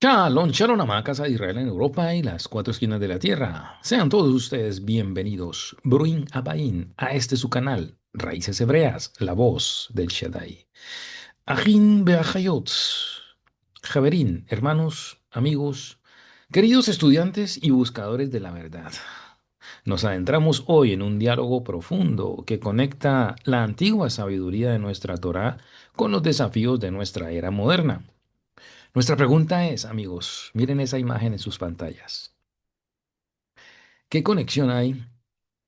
Shalom, shalom, amada casa de Israel en Europa y las cuatro esquinas de la tierra. Sean todos ustedes bienvenidos, Bruin Abain, a este su canal, Raíces Hebreas, la voz del Shaddai. Ajin Beachayot, Javerín, hermanos, amigos, queridos estudiantes y buscadores de la verdad. Nos adentramos hoy en un diálogo profundo que conecta la antigua sabiduría de nuestra Torá con los desafíos de nuestra era moderna. Nuestra pregunta es, amigos, miren esa imagen en sus pantallas. ¿Qué conexión hay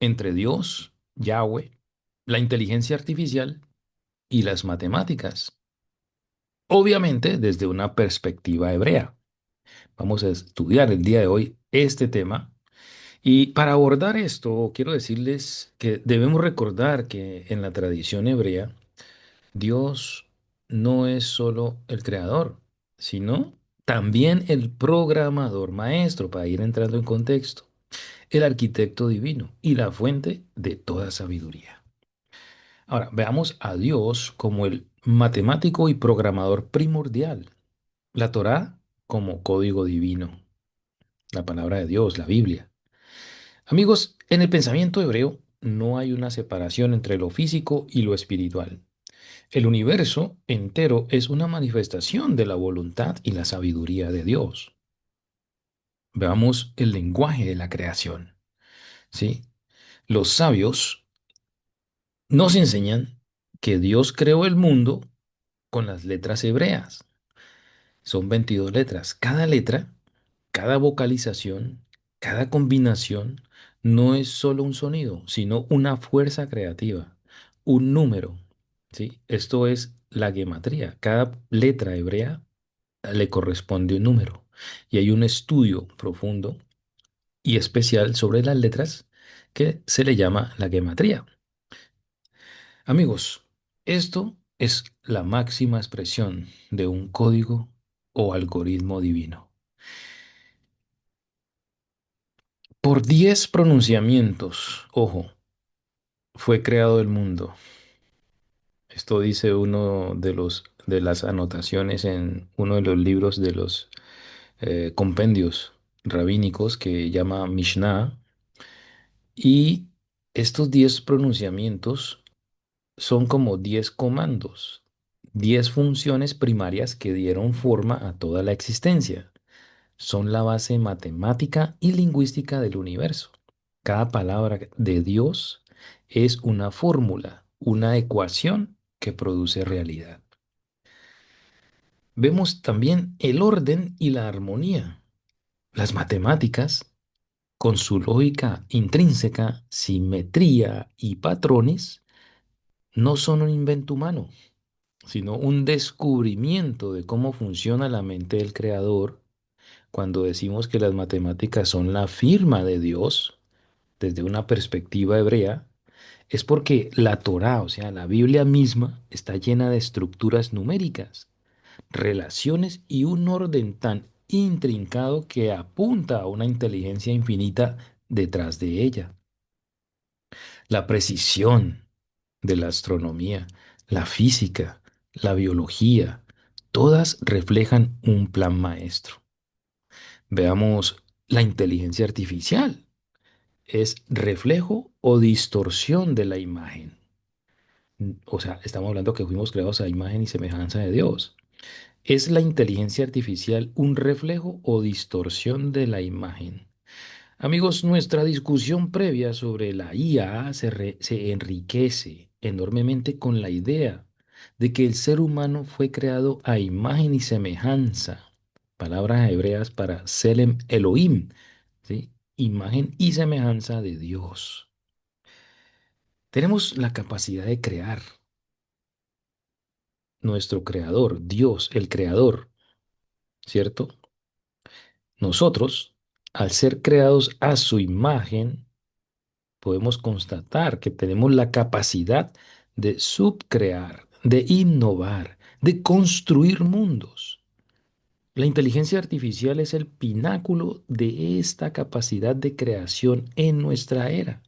entre Dios, Yahweh, la inteligencia artificial y las matemáticas? Obviamente desde una perspectiva hebrea. Vamos a estudiar el día de hoy este tema. Y para abordar esto, quiero decirles que debemos recordar que en la tradición hebrea, Dios no es solo el creador, sino también el programador maestro, para ir entrando en contexto, el arquitecto divino y la fuente de toda sabiduría. Ahora, veamos a Dios como el matemático y programador primordial, la Torá como código divino, la palabra de Dios, la Biblia. Amigos, en el pensamiento hebreo no hay una separación entre lo físico y lo espiritual. El universo entero es una manifestación de la voluntad y la sabiduría de Dios. Veamos el lenguaje de la creación, ¿sí? Los sabios nos enseñan que Dios creó el mundo con las letras hebreas. Son 22 letras. Cada letra, cada vocalización, cada combinación no es solo un sonido, sino una fuerza creativa, un número, ¿sí? Esto es la gematría. Cada letra hebrea le corresponde un número. Y hay un estudio profundo y especial sobre las letras que se le llama la gematría. Amigos, esto es la máxima expresión de un código o algoritmo divino. Por 10 pronunciamientos, ojo, fue creado el mundo. Esto dice uno de los de las anotaciones en uno de los libros de los compendios rabínicos que llama Mishnah. Y estos 10 pronunciamientos son como 10 comandos, 10 funciones primarias que dieron forma a toda la existencia. Son la base matemática y lingüística del universo. Cada palabra de Dios es una fórmula, una ecuación que produce realidad. Vemos también el orden y la armonía. Las matemáticas, con su lógica intrínseca, simetría y patrones, no son un invento humano, sino un descubrimiento de cómo funciona la mente del creador. Cuando decimos que las matemáticas son la firma de Dios, desde una perspectiva hebrea, es porque la Torá, o sea, la Biblia misma, está llena de estructuras numéricas, relaciones y un orden tan intrincado que apunta a una inteligencia infinita detrás de ella. La precisión de la astronomía, la física, la biología, todas reflejan un plan maestro. Veamos la inteligencia artificial. Es reflejo o distorsión de la imagen. O sea, estamos hablando que fuimos creados a imagen y semejanza de Dios. ¿Es la inteligencia artificial un reflejo o distorsión de la imagen? Amigos, nuestra discusión previa sobre la IA se enriquece enormemente con la idea de que el ser humano fue creado a imagen y semejanza. Palabras hebreas para Selem Elohim, ¿sí? Imagen y semejanza de Dios. Tenemos la capacidad de crear. Nuestro creador, Dios, el creador, ¿cierto? Nosotros, al ser creados a su imagen, podemos constatar que tenemos la capacidad de subcrear, de innovar, de construir mundos. La inteligencia artificial es el pináculo de esta capacidad de creación en nuestra era.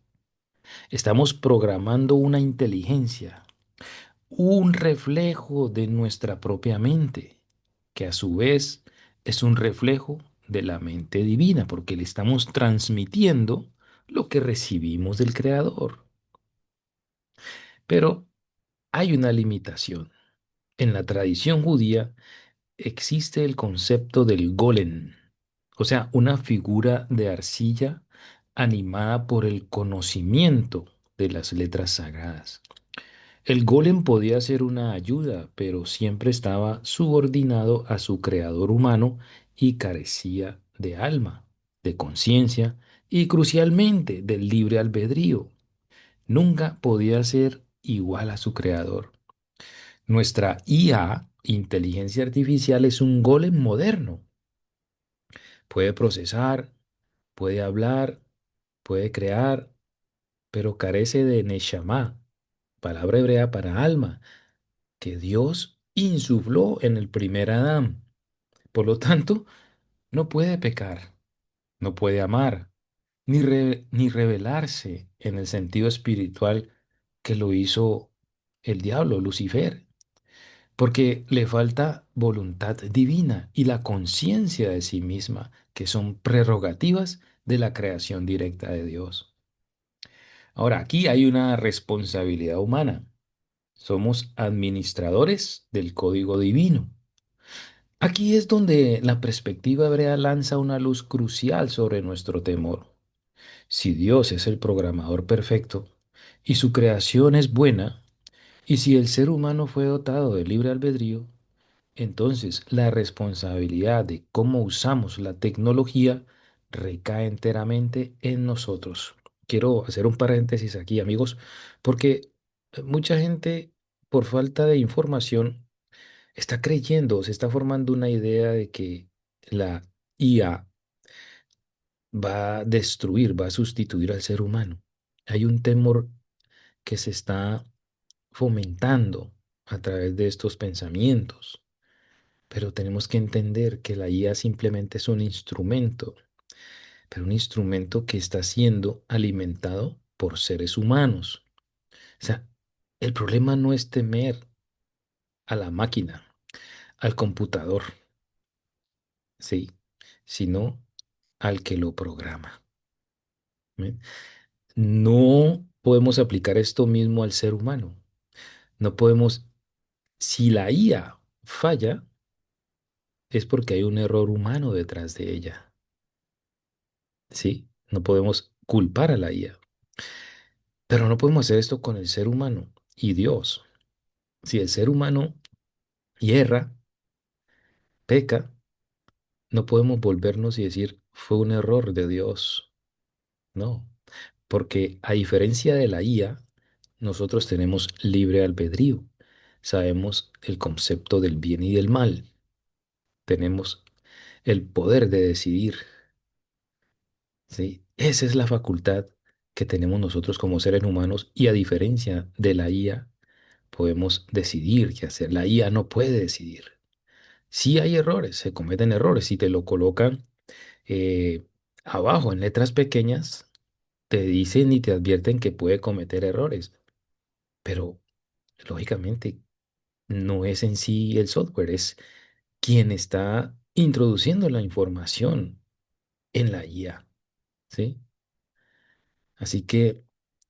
Estamos programando una inteligencia, un reflejo de nuestra propia mente, que a su vez es un reflejo de la mente divina, porque le estamos transmitiendo lo que recibimos del Creador. Pero hay una limitación. En la tradición judía existe el concepto del golem, o sea, una figura de arcilla animada por el conocimiento de las letras sagradas. El golem podía ser una ayuda, pero siempre estaba subordinado a su creador humano y carecía de alma, de conciencia y crucialmente del libre albedrío. Nunca podía ser igual a su creador. Nuestra IA, inteligencia artificial, es un golem moderno. Puede procesar, puede hablar, puede crear, pero carece de neshama, palabra hebrea para alma, que Dios insufló en el primer Adán. Por lo tanto, no puede pecar, no puede amar, ni rebelarse en el sentido espiritual que lo hizo el diablo, Lucifer, porque le falta voluntad divina y la conciencia de sí misma, que son prerrogativas de la creación directa de Dios. Ahora, aquí hay una responsabilidad humana. Somos administradores del código divino. Aquí es donde la perspectiva hebrea lanza una luz crucial sobre nuestro temor. Si Dios es el programador perfecto y su creación es buena, y si el ser humano fue dotado de libre albedrío, entonces la responsabilidad de cómo usamos la tecnología recae enteramente en nosotros. Quiero hacer un paréntesis aquí, amigos, porque mucha gente, por falta de información, está creyendo, se está formando una idea de que la IA va a destruir, va a sustituir al ser humano. Hay un temor que se está fomentando a través de estos pensamientos, pero tenemos que entender que la IA simplemente es un instrumento, pero un instrumento que está siendo alimentado por seres humanos. O sea, el problema no es temer a la máquina, al computador, sí, sino al que lo programa. ¿Ven? No podemos aplicar esto mismo al ser humano. No podemos, si la IA falla, es porque hay un error humano detrás de ella. Sí, no podemos culpar a la IA. Pero no podemos hacer esto con el ser humano y Dios. Si el ser humano hierra, peca, no podemos volvernos y decir, fue un error de Dios. No, porque a diferencia de la IA, nosotros tenemos libre albedrío. Sabemos el concepto del bien y del mal. Tenemos el poder de decidir. ¿Sí? Esa es la facultad que tenemos nosotros como seres humanos y a diferencia de la IA, podemos decidir qué hacer. La IA no puede decidir. Sí hay errores, se cometen errores. Si te lo colocan abajo en letras pequeñas, te dicen y te advierten que puede cometer errores. Pero lógicamente no es en sí el software, es quien está introduciendo la información en la IA. ¿Sí? Así que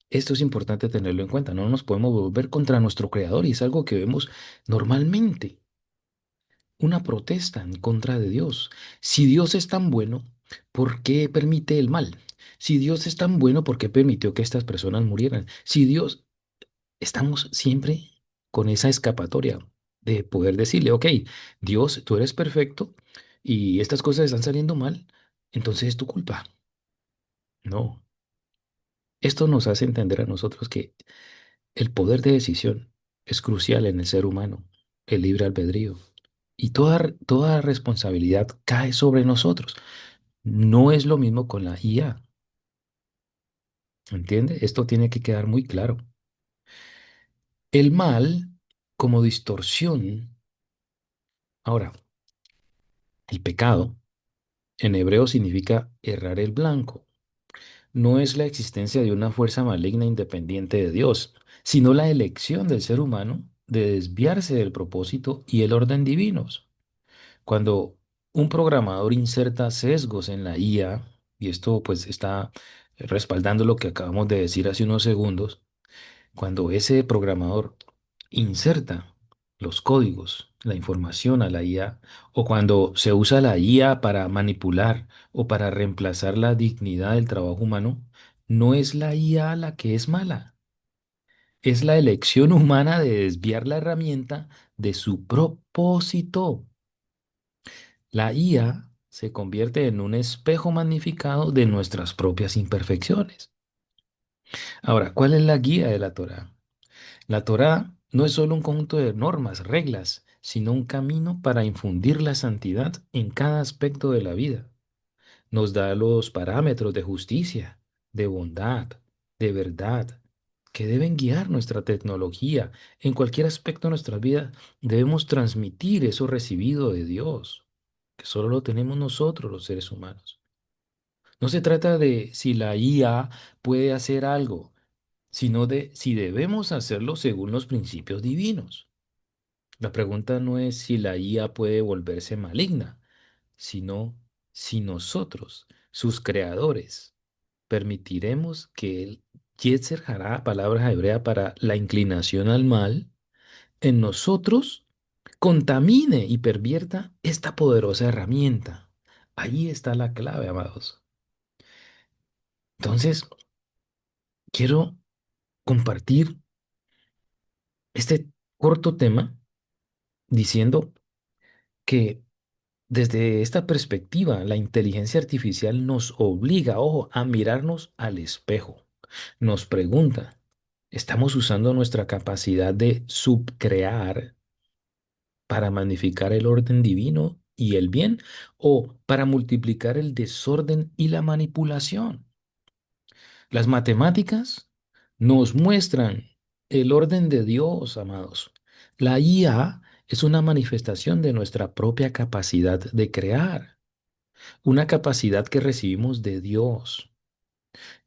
esto es importante tenerlo en cuenta. No nos podemos volver contra nuestro creador y es algo que vemos normalmente. Una protesta en contra de Dios. Si Dios es tan bueno, ¿por qué permite el mal? Si Dios es tan bueno, ¿por qué permitió que estas personas murieran? Si Dios, estamos siempre con esa escapatoria de poder decirle, ok, Dios, tú eres perfecto y estas cosas están saliendo mal, entonces es tu culpa. No, esto nos hace entender a nosotros que el poder de decisión es crucial en el ser humano, el libre albedrío. Y toda responsabilidad cae sobre nosotros. No es lo mismo con la IA. ¿Entiende? Esto tiene que quedar muy claro. El mal como distorsión. Ahora, el pecado en hebreo significa errar el blanco. No es la existencia de una fuerza maligna independiente de Dios, sino la elección del ser humano de desviarse del propósito y el orden divinos. Cuando un programador inserta sesgos en la IA, y esto pues está respaldando lo que acabamos de decir hace unos segundos, cuando ese programador inserta los códigos, la información a la IA, o cuando se usa la IA para manipular o para reemplazar la dignidad del trabajo humano, no es la IA la que es mala, es la elección humana de desviar la herramienta de su propósito. La IA se convierte en un espejo magnificado de nuestras propias imperfecciones. Ahora, ¿cuál es la guía de la Torá? La Torá no es solo un conjunto de normas, reglas, sino un camino para infundir la santidad en cada aspecto de la vida. Nos da los parámetros de justicia, de bondad, de verdad, que deben guiar nuestra tecnología. En cualquier aspecto de nuestra vida debemos transmitir eso recibido de Dios, que solo lo tenemos nosotros los seres humanos. No se trata de si la IA puede hacer algo, sino de si debemos hacerlo según los principios divinos. La pregunta no es si la IA puede volverse maligna, sino si nosotros, sus creadores, permitiremos que el Yetzer Hará, palabra hebrea para la inclinación al mal, en nosotros contamine y pervierta esta poderosa herramienta. Ahí está la clave, amados. Entonces, quiero compartir este corto tema diciendo que desde esta perspectiva, la inteligencia artificial nos obliga, ojo, a mirarnos al espejo. Nos pregunta, ¿estamos usando nuestra capacidad de subcrear para magnificar el orden divino y el bien o para multiplicar el desorden y la manipulación? Las matemáticas nos muestran el orden de Dios, amados. La IA es una manifestación de nuestra propia capacidad de crear, una capacidad que recibimos de Dios.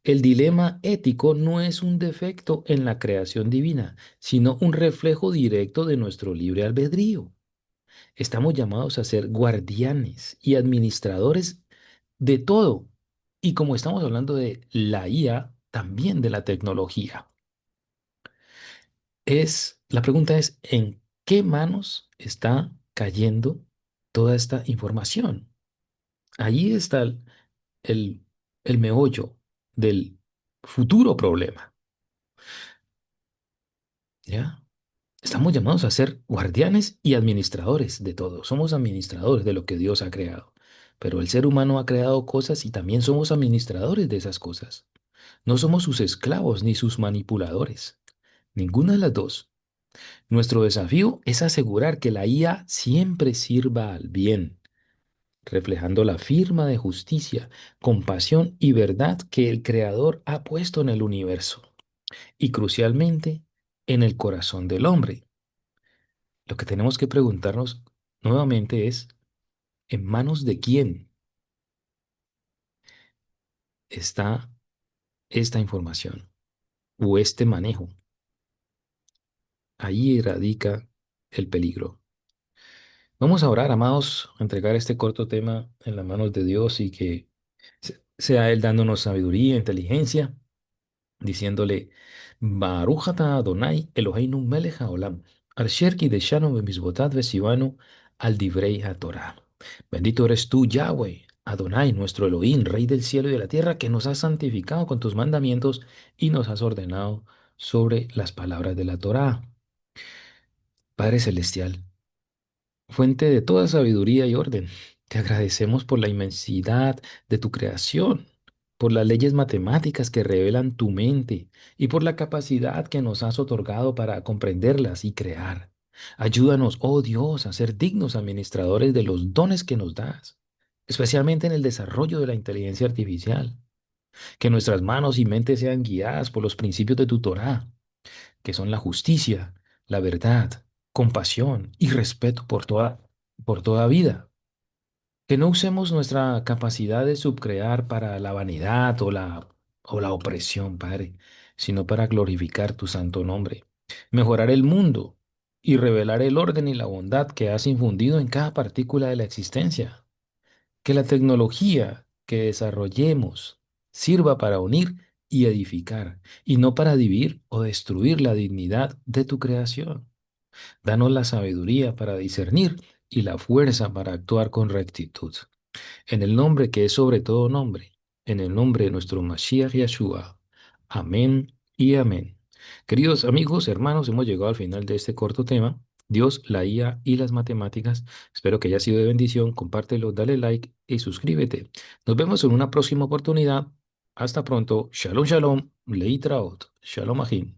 El dilema ético no es un defecto en la creación divina, sino un reflejo directo de nuestro libre albedrío. Estamos llamados a ser guardianes y administradores de todo. Y como estamos hablando de la IA, también de la tecnología. La pregunta es, ¿en qué manos está cayendo toda esta información? Allí está el, el meollo del futuro problema, ¿ya? Estamos llamados a ser guardianes y administradores de todo. Somos administradores de lo que Dios ha creado. Pero el ser humano ha creado cosas y también somos administradores de esas cosas. No somos sus esclavos ni sus manipuladores. Ninguna de las dos. Nuestro desafío es asegurar que la IA siempre sirva al bien, reflejando la firma de justicia, compasión y verdad que el Creador ha puesto en el universo y crucialmente en el corazón del hombre. Lo que tenemos que preguntarnos nuevamente es, ¿en manos de quién está esta información o este manejo? Ahí radica el peligro. Vamos a orar, amados, a entregar este corto tema en las manos de Dios y que sea Él dándonos sabiduría, inteligencia, diciéndole, Baruch ata Adonai Eloheinu melech haolam, asher kideshanu bemizvotat vesivanu al divrei haTorah. Bendito eres tú, Yahweh, Adonai, nuestro Elohim, Rey del cielo y de la tierra, que nos has santificado con tus mandamientos y nos has ordenado sobre las palabras de la Torá. Padre celestial, fuente de toda sabiduría y orden. Te agradecemos por la inmensidad de tu creación, por las leyes matemáticas que revelan tu mente y por la capacidad que nos has otorgado para comprenderlas y crear. Ayúdanos, oh Dios, a ser dignos administradores de los dones que nos das, especialmente en el desarrollo de la inteligencia artificial. Que nuestras manos y mentes sean guiadas por los principios de tu Torá, que son la justicia, la verdad, compasión y respeto por toda vida. Que no usemos nuestra capacidad de subcrear para la vanidad o la opresión, Padre, sino para glorificar tu santo nombre, mejorar el mundo y revelar el orden y la bondad que has infundido en cada partícula de la existencia. Que la tecnología que desarrollemos sirva para unir y edificar, y no para dividir o destruir la dignidad de tu creación. Danos la sabiduría para discernir y la fuerza para actuar con rectitud. En el nombre que es sobre todo nombre, en el nombre de nuestro Mashiach Yeshua. Amén y amén. Queridos amigos, hermanos, hemos llegado al final de este corto tema. Dios, la IA y las matemáticas. Espero que haya sido de bendición. Compártelo, dale like y suscríbete. Nos vemos en una próxima oportunidad. Hasta pronto. Shalom, shalom. Leitraot. Shalom, Ahim.